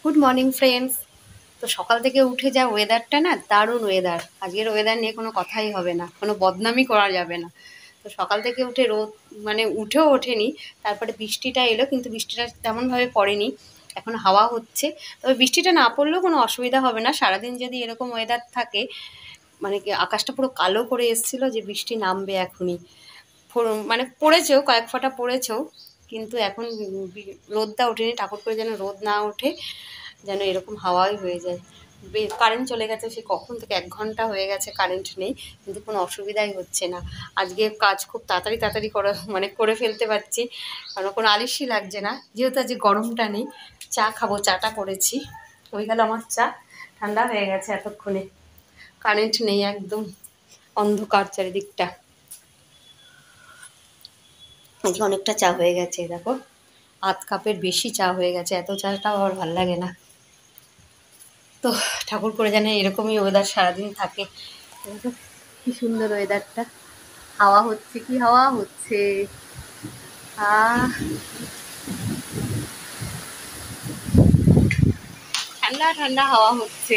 Good morning friends. তো সকাল থেকে উঠে যা ওয়েদারটা না, দারুণ ওয়েদার। আজকের ওয়েদার নিয়ে কোনো কথাই হবে না, কোনো বদনামই করা যাবে না। তো সকাল থেকে উঠে রোদ মানে উঠেও ওঠেনি, তারপরে বৃষ্টিটা এলো, কিন্তু বৃষ্টিটা তেমনভাবে পড়েনি। এখন হাওয়া হচ্ছে। তবে বৃষ্টিটা না পড়লেও কোনো অসুবিধা হবে না। সারাদিন যদি এরকম ওয়েদার থাকে, মানে কি আকাশটা পুরো কালো করে এসেছিলো যে বৃষ্টি নামবে এখনই। মানে পড়েছেও, কয়েক ফোঁটা পড়েছেও, কিন্তু এখন রোদটা ওঠেনি। ঠাকুর করে যেন রোদ না ওঠে, যেন এরকম হাওয়াই হয়ে যায়। কারেন্ট চলে গেছে, সে কখন থেকে 1 ঘন্টা হয়ে গেছে কারেন্ট নেই, কিন্তু কোনো অসুবিধাই হচ্ছে না। আজকে কাজ খুব তাড়াতাড়ি তাড়াতাড়ি করে ফেলতে পারছি, কারণ কোনো আলিস্যি লাগছে না, যেহেতু আজকে গরমটা নেই। চা খাবো, চাটা করেছি, হয়ে গেল আমার চা। ঠান্ডা হয়ে গেছে এতক্ষণে। কারেন্ট নেই, একদম অন্ধকার চারিদিকটা। আজকে অনেকটা চা হয়ে গেছে, দেখো 1/2 কাপের বেশি চা হয়ে গেছে। এত চাটাও আমার ভাল লাগে না। তো ঠাকুর করে জানে এরকমই ওয়েদার সারাদিন থাকে। দেখো কি সুন্দর ওয়েদারটা, হাওয়া হচ্ছে, কি হাওয়া হচ্ছে। আহ ঠান্ডা ঠান্ডা হাওয়া হচ্ছে।